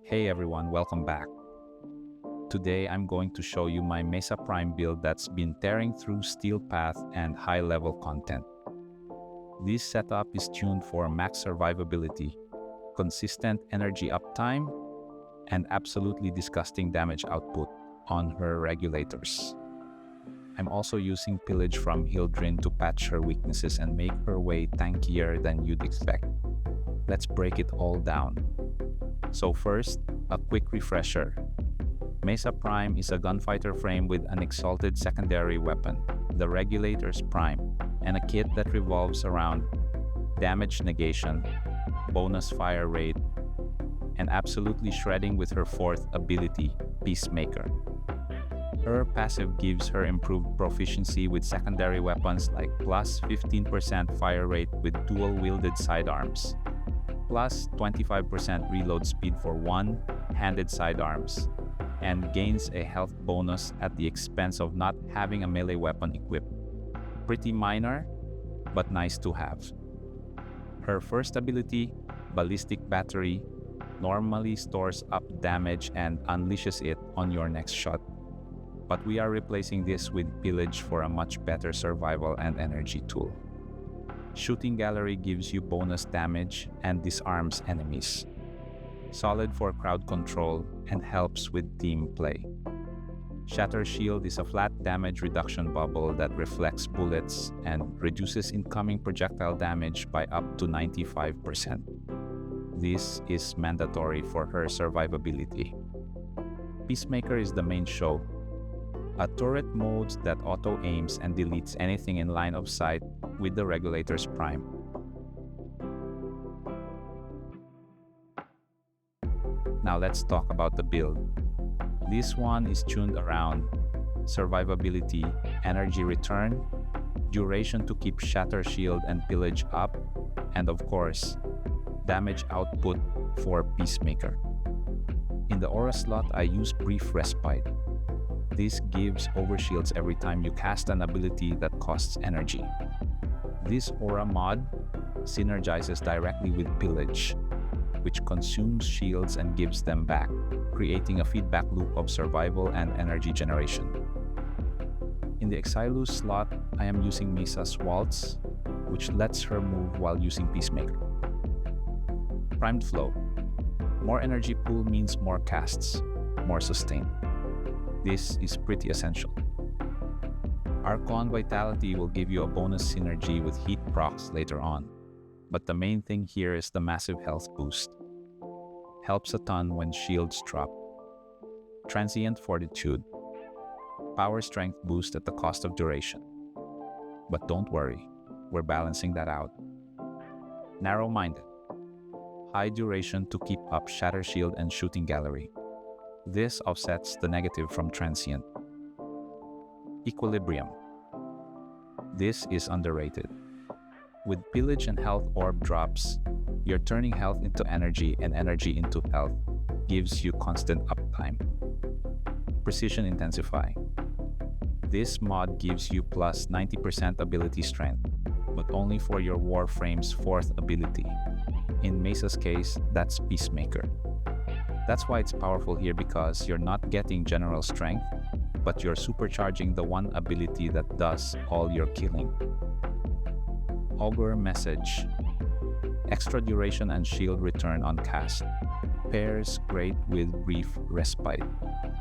Hey everyone, welcome back. Today I'm going to show you my Mesa Prime build that's been tearing through Steel Path and high-level content. This setup is tuned for max survivability, consistent energy uptime, and absolutely disgusting damage output on her Regulators. I'm also using Pillage from Hildrin to patch her weaknesses and make her way tankier than you'd expect. Let's break it all down. So first, a quick refresher. Mesa Prime is a gunfighter frame with an exalted secondary weapon, the Regulators Prime, and a kit that revolves around damage negation, bonus fire rate, and absolutely shredding with her fourth ability, Peacemaker. Her passive gives her improved proficiency with secondary weapons like plus 15% fire rate with dual-wielded sidearms, plus 25% reload speed for one-handed sidearms, and gains a health bonus at the expense of not having a melee weapon equipped. Pretty minor, but nice to have. Her first ability, Ballistic Battery, normally stores up damage and unleashes it on your next shot. But we are replacing this with Pillage for a much better survival and energy tool. Shooting Gallery gives you bonus damage and disarms enemies. Solid for crowd control and helps with team play. Shatter Shield is a flat damage reduction bubble that reflects bullets and reduces incoming projectile damage by up to 95%. This is mandatory for her survivability. Peacemaker is the main show. A turret mode that auto-aims and deletes anything in line of sight with the Regulators Prime. Now let's talk about the build. This one is tuned around survivability, energy return, duration to keep Shatter Shield and Pillage up, and of course, damage output for Peacemaker. In the aura slot, I use Brief Respite. This gives overshields every time you cast an ability that costs energy. This aura mod synergizes directly with Pillage, which consumes shields and gives them back, creating a feedback loop of survival and energy generation. In the Exilus slot, I am using Mesa's Waltz, which lets her move while using Peacemaker. Primed Flow. More energy pool means more casts, more sustain. This is pretty essential. Archon Vitality will give you a bonus synergy with heat procs later on, but the main thing here is the massive health boost. Helps a ton when shields drop. Transient Fortitude. Power strength boost at the cost of duration. But don't worry, we're balancing that out. Narrow-minded. High duration to keep up Shatter Shield and Shooting Gallery. This offsets the negative from Transient. Equilibrium. This is underrated. With Pillage and Health Orb drops, you're turning health into energy and energy into health, gives you constant uptime. Precision Intensify. This mod gives you plus 90% ability strength, but only for your Warframe's fourth ability. In Mesa's case, that's Peacemaker. That's why it's powerful here, because you're not getting general strength, but you're supercharging the one ability that does all your killing. Augur Message. Extra duration and shield return on cast. Pairs great with Brief Respite.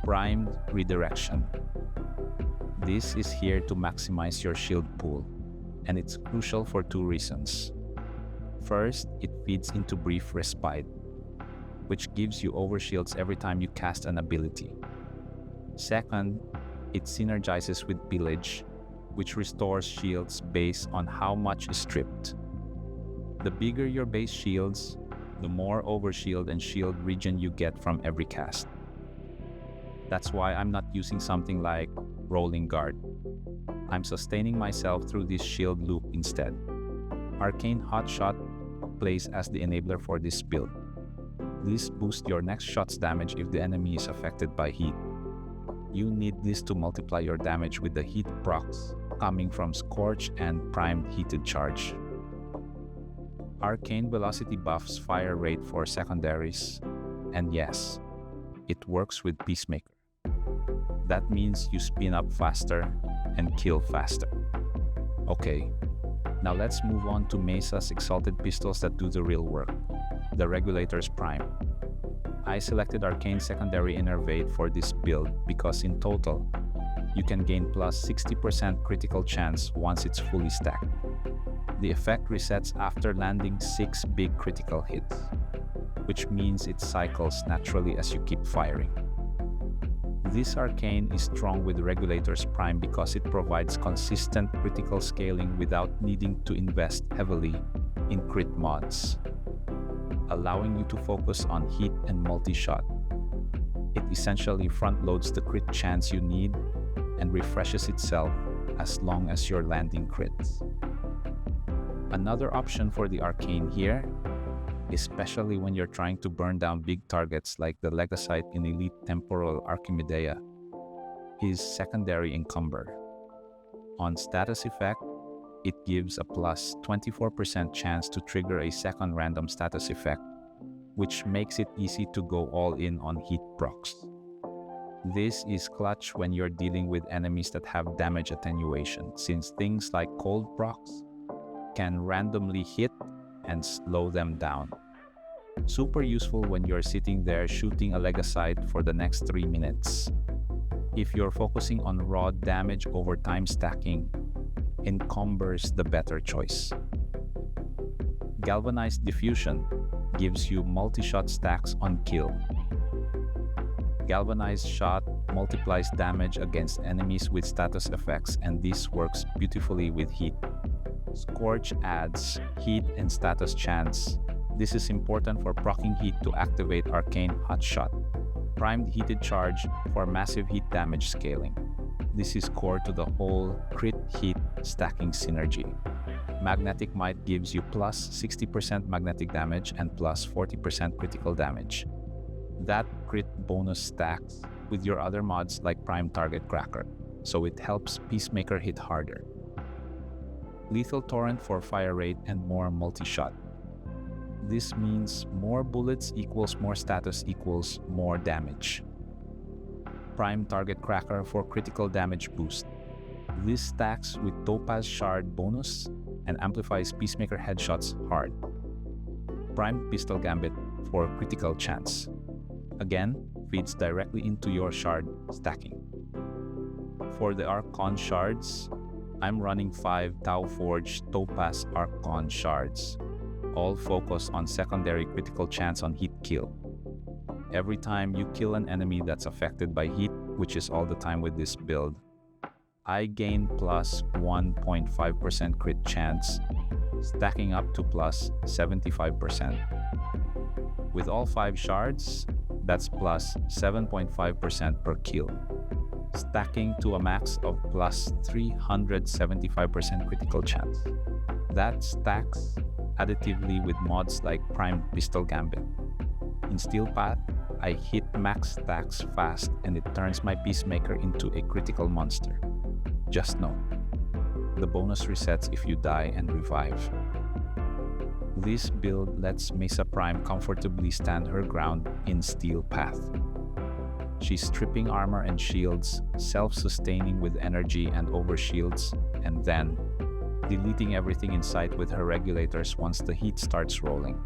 Primed Redirection. This is here to maximize your shield pool, and it's crucial for two reasons. First, it feeds into Brief Respite, which gives you overshields every time you cast an ability. Second, it synergizes with Pillage, which restores shields based on how much is stripped. The bigger your base shields, the more overshield and shield regen you get from every cast. That's why I'm not using something like Rolling Guard. I'm sustaining myself through this shield loop instead. Arcane Hotshot plays as the enabler for this build. This boosts your next shot's damage if the enemy is affected by heat. You need this to multiply your damage with the heat procs coming from Scorch and Primed Heated Charge. Arcane Velocity buffs fire rate for secondaries, And yes, it works with Peacemaker. That means you spin up faster and kill faster. Okay, now let's move on to Mesa's exalted pistols that do the real work, the Regulators Prime. I selected Arcane Secondary Innervate for this build because in total, you can gain plus 60% critical chance once it's fully stacked. The effect resets after landing 6 big critical hits, which means it cycles naturally as you keep firing. This Arcane is strong with Regulators Prime because it provides consistent critical scaling without needing to invest heavily in crit mods, allowing you to focus on hit and multi-shot. It essentially front-loads the crit chance you need and refreshes itself as long as you're landing crits. Another option for the Arcane here, especially when you're trying to burn down big targets like the Legasite in Elite Temporal Archimedea, is Secondary Encumber. On status effect, it gives a plus 24% chance to trigger a second random status effect, which makes it easy to go all in on hit procs. This is clutch when you're dealing with enemies that have damage attenuation, since things like cold procs can randomly hit and slow them down. Super useful when you're sitting there shooting a Legasite for the next 3 minutes. If you're focusing on raw damage over time stacking, Encumber's the better choice. Galvanized Diffusion gives you multi-shot stacks on kill. Galvanized Shot multiplies damage against enemies with status effects, and this works beautifully with heat. Scorch adds heat and status chance. This is important for proccing heat to activate Arcane Hotshot. Primed Heated Charge for massive heat damage scaling. This is core to the whole crit heat stacking synergy. Magnetic Might gives you plus 60% magnetic damage and plus 40% critical damage. That crit bonus stacks with your other mods like Prime Target Cracker, so it helps Peacemaker hit harder. Lethal Torrent for fire rate and more multi-shot. This means more bullets equals more status equals more damage. Prime Target Cracker for critical damage boost. This stacks with Topaz Shard bonus and amplifies Peacemaker headshots hard. Prime Pistol Gambit for critical chance. Again, feeds directly into your shard stacking. For the Archon Shards, I'm running 5 Tauforged Topaz Archon Shards, all focused on secondary critical chance on hit kill. Every time you kill an enemy that's affected by heat, which is all the time with this build, I gain plus 1.5% crit chance, stacking up to plus 75%. With all 5 shards, that's plus 7.5% per kill, stacking to a max of plus 375% critical chance. That stacks additively with mods like Prime Pistol Gambit. In Steel Path, I hit max stacks fast and it turns my Peacemaker into a critical monster. Just know, the bonus resets if you die and revive. This build lets Mesa Prime comfortably stand her ground in Steel Path. She's stripping armor and shields, self-sustaining with energy and overshields, and then deleting everything in sight with her regulators once the heat starts rolling.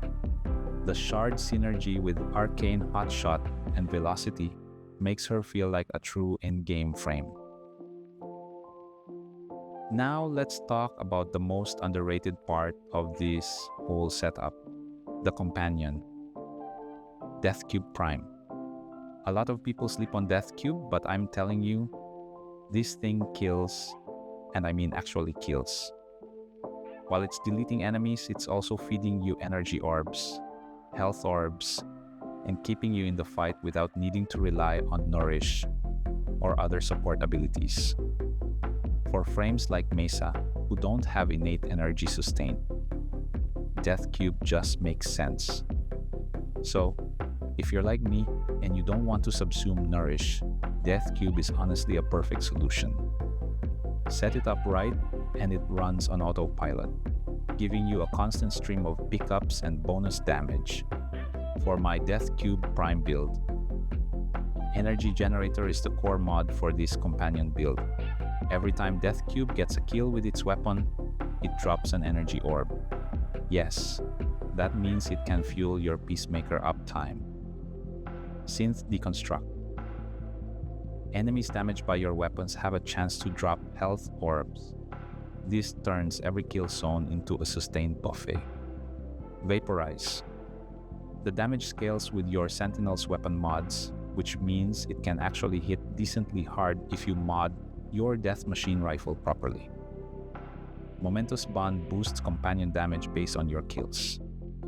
The shard synergy with Arcane Hotshot and Velocity makes her feel like a true in-game frame. Now let's talk about the most underrated part of this whole setup, the companion, Dethcube Prime. A lot of people sleep on Dethcube, but I'm telling you, this thing kills, and I mean actually kills. While it's deleting enemies, it's also feeding you energy orbs, health orbs, and keeping you in the fight without needing to rely on Nourish or other support abilities. For frames like Mesa, who don't have innate energy sustain, Dethcube just makes sense. So, if you're like me and you don't want to subsume Nourish, Dethcube is honestly a perfect solution. Set it up right and it runs on autopilot, giving you a constant stream of pickups and bonus damage. for my Dethcube Prime build. Energy Generator is the core mod for this companion build. Every time Dethcube gets a kill with its weapon, it drops an energy orb. Yes, that means it can fuel your Peacemaker uptime. Synth Deconstruct. Enemies damaged by your weapons have a chance to drop health orbs. This turns every kill zone into a sustained buffet. Vaporize. The damage scales with your Sentinel's weapon mods, which means it can actually hit decently hard if you mod your Deth machine rifle properly. Momentous Bond boosts companion damage based on your kills.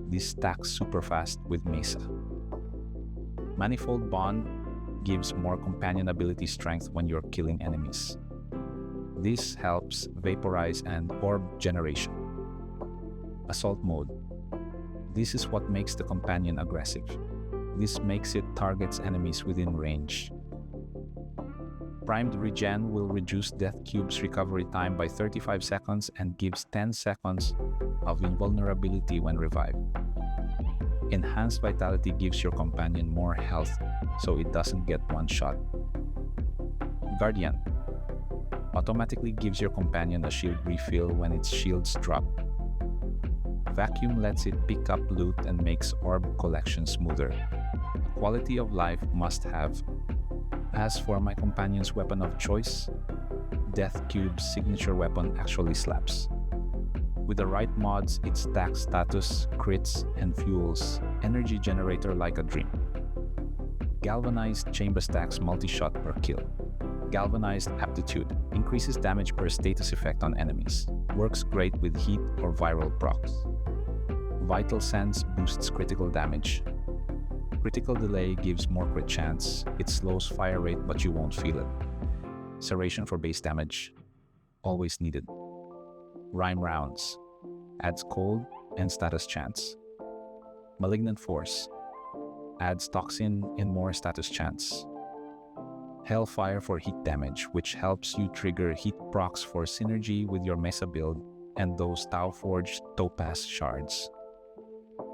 This stacks super fast with Mesa. Manifold Bond gives more companion ability strength when you're killing enemies. This helps vaporize and orb generation. Assault Mode. This is what makes the companion aggressive. This makes it targets enemies within range. Primed Regen will reduce Dethcube's recovery time by 35 seconds and gives 10 seconds of invulnerability when revived. Enhanced Vitality gives your companion more health so it doesn't get one shot. Guardian automatically gives your companion a shield refill when its shields drop. Vacuum lets it pick up loot and makes orb collection smoother. Quality of life must-have. As for my companion's weapon of choice, Dethcube's signature weapon actually slaps. With the right mods, it stacks status, crits, and fuels Energy Generator like a dream. Galvanized Chamber stacks multi-shot per kill. Galvanized Aptitude increases damage per status effect on enemies. Works great with heat or viral procs. Vital Sense boosts critical damage. Critical Delay gives more crit chance. It slows fire rate but you won't feel it. Serration for base damage. Always needed. Rhyme Rounds adds cold and status chance. Malignant Force adds toxin and more status chance. Hellfire for heat damage, which helps you trigger heat procs for synergy with your Mesa build and those Tauforged Topaz Shards.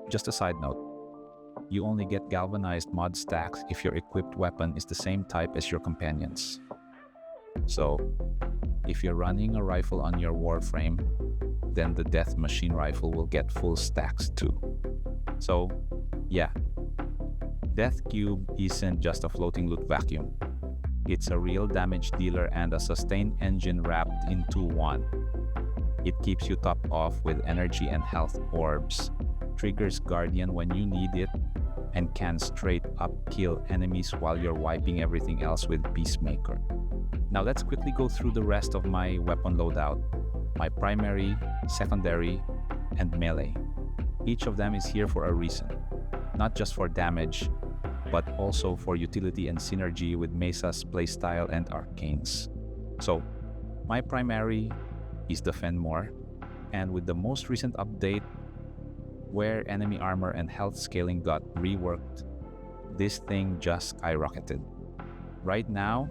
Just a side note, you only get galvanized mod stacks if your equipped weapon is the same type as your companions. So, if you're running a rifle on your Warframe, then the Deth machine rifle will get full stacks too. So, yeah, Dethcube isn't just a floating loot vacuum. It's a real damage dealer and a sustain engine wrapped into one. It keeps you topped off with energy and health orbs, triggers Guardian when you need it, and can straight up kill enemies while you're wiping everything else with Peacemaker. Now let's quickly go through the rest of my weapon loadout, my primary, secondary, and melee. Each of them is here for a reason, not just for damage, but also for utility and synergy with Mesa's playstyle and Arcanes. So, my primary is the Phenmor, and with the most recent update, where enemy armor and health scaling got reworked, this thing just skyrocketed. Right now,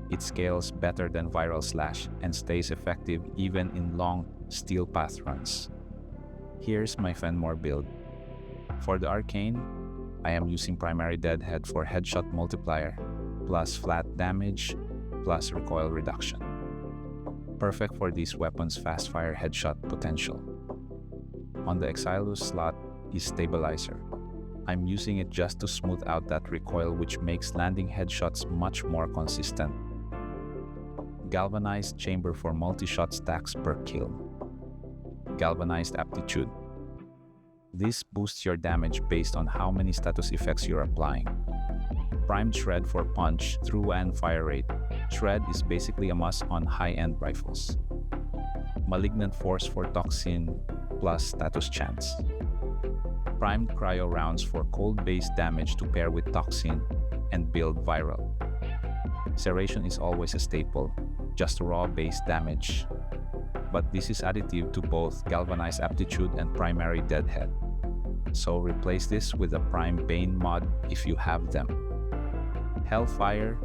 it scales better than Viral Slash and stays effective even in long Steel Path runs. Here's my Phenmor build. For the Arcane, I am using primary Deadhead for headshot multiplier, plus flat damage, plus recoil reduction. Perfect for this weapon's fast fire headshot potential. On the Exilus slot is Stabilizer. I'm using it just to smooth out that recoil, which makes landing headshots much more consistent. Galvanized Chamber for multi-shot stacks per kill. Galvanized Aptitude. This boosts your damage based on how many status effects you're applying. Primed Shred for punch, through and fire rate. Shred is basically a must on high-end rifles. Malignant Force for toxin plus status chance. Primed Cryo rounds for cold-based damage to pair with toxin and build viral. Serration is always a staple, just raw base damage. But this is additive to both Galvanized Aptitude and Primary Deadhead. So replace this with a Prime Bane mod if you have them. Hellfire,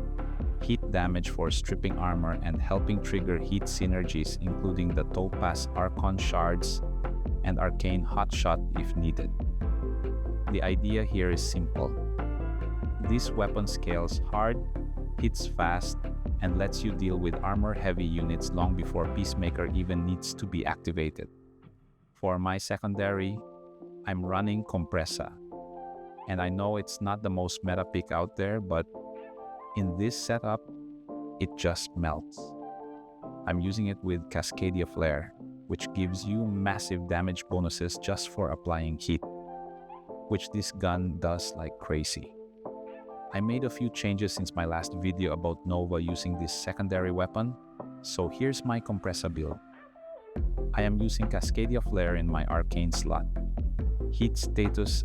heat damage for stripping armor and helping trigger heat synergies, including the Topaz Archon Shards and Arcane Hotshot if needed. The idea here is simple. This weapon scales hard, hits fast, and lets you deal with armor-heavy units long before Peacemaker even needs to be activated. For my secondary, I'm running Kompressa. And I know it's not the most meta pick out there, but in this setup, it just melts. I'm using it with Cascadia Flare, which gives you massive damage bonuses just for applying heat, which this gun does like crazy. I made a few changes since my last video about Nova using this secondary weapon, so here's my Kompressa build. I am using Cascadia Flare in my Arcane slot. Heat status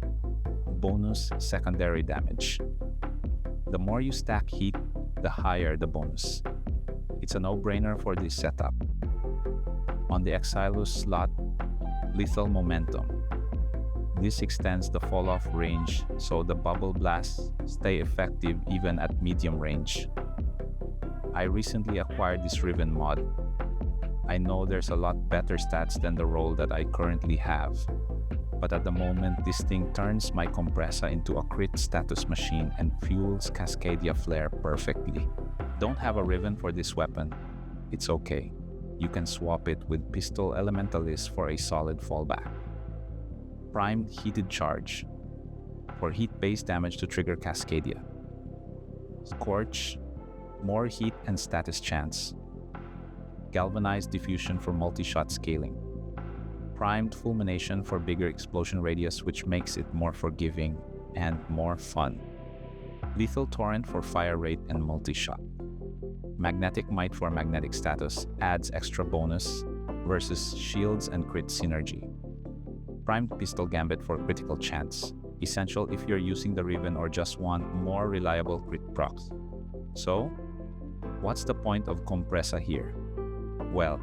bonus secondary damage. The more you stack heat, the higher the bonus. It's a no-brainer for this setup. On the Exilus slot, lethal momentum. This extends the fall-off range, so the bubble blasts stay effective even at medium range. I recently acquired this Riven mod. I know there's a lot better stats than the role that I currently have, but at the moment this thing turns my Kompressa into a crit status machine and fuels Cascadia Flare perfectly. Don't have a Riven for this weapon? It's okay. You can swap it with Pistol Elementalist for a solid fallback. Primed Heated Charge for heat-based damage to trigger Cascadia. Scorch, more heat and status chance. Galvanized Diffusion for multi-shot scaling. Primed Fulmination for bigger explosion radius, which makes it more forgiving and more fun. Lethal Torrent for fire rate and multi-shot. Magnetic Might for magnetic status, adds extra bonus versus shields and crit synergy. Primed Pistol Gambit for critical chance, essential if you're using the Riven or just want more reliable crit procs. So, what's the point of Kompressa here? Well,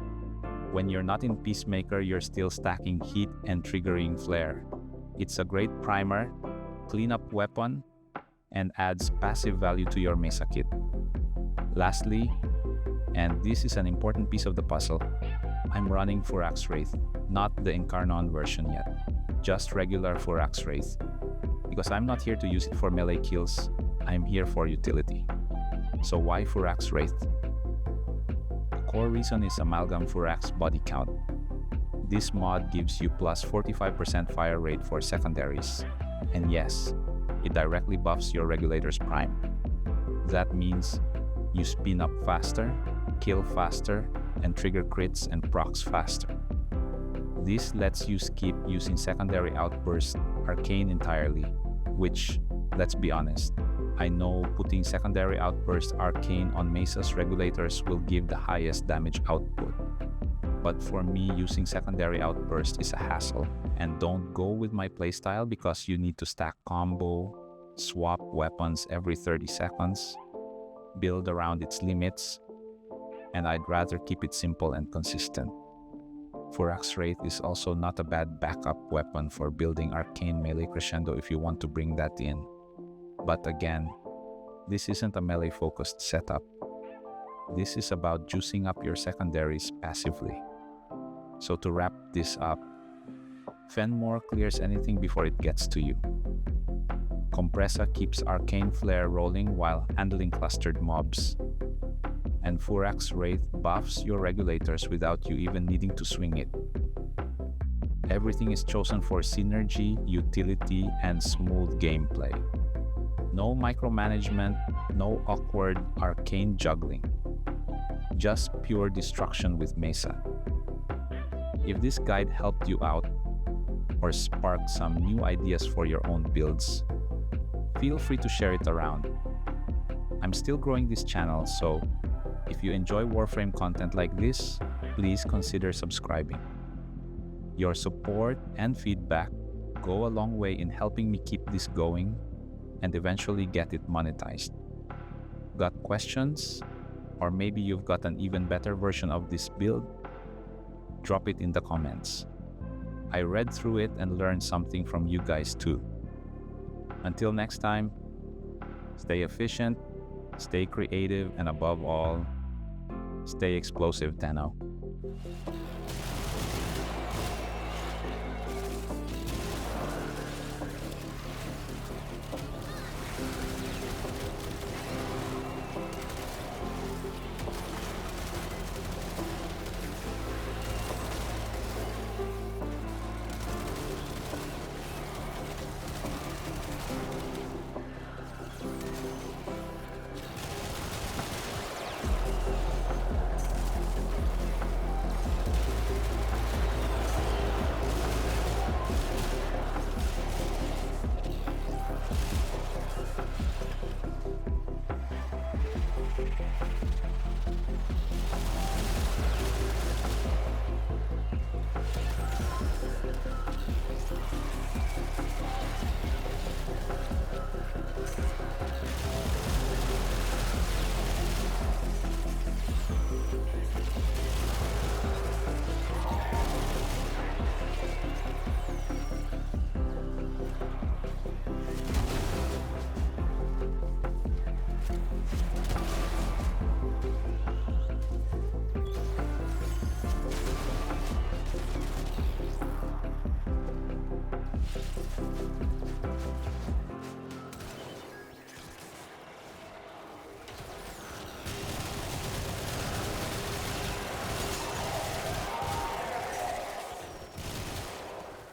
when you're not in Peacemaker, you're still stacking heat and triggering flare. It's a great primer, cleanup weapon, and adds passive value to your Mesa kit. Lastly, and this is an important piece of the puzzle, I'm running Furax Wraith, not the Incarnon version yet, just regular Furax Wraith. Because I'm not here to use it for melee kills, I'm here for utility. So why Furax Wraith? The core reason is Amalgam Furax body count. This mod gives you plus 45% fire rate for secondaries. And yes, it directly buffs your Regulators Prime. That means you spin up faster, kill faster, and trigger crits and procs faster. This lets you skip using secondary Outburst Arcane entirely, which, let's be honest, I know putting secondary Outburst Arcane on Mesa's Regulators will give the highest damage output. But for me, using secondary Outburst is a hassle, and don't go with my playstyle because you need to stack combo, swap weapons every 30 seconds, build around its limits, and I'd rather keep it simple and consistent. Furax Wraith is also not a bad backup weapon for building Arcane melee crescendo if you want to bring that in. But again, this isn't a melee-focused setup. This is about juicing up your secondaries passively. So to wrap this up, Phenmor clears anything before it gets to you. Kompressa keeps Arcane Flare rolling while handling clustered mobs. And Furax Wraith buffs your Regulators without you even needing to swing it. Everything is chosen for synergy, utility, and smooth gameplay. No micromanagement, no awkward Arcane juggling. Just pure destruction with Mesa. If this guide helped you out or sparked some new ideas for your own builds, feel free to share it around. I'm still growing this channel, so if you enjoy Warframe content like this, please consider subscribing. Your support and feedback go a long way in helping me keep this going and eventually get it monetized. Got questions? Or maybe you've got an even better version of this build? Drop it in the comments. I read through it and learned something from you guys too. Until next time, stay efficient, stay creative, and above all, stay explosive, Tenno.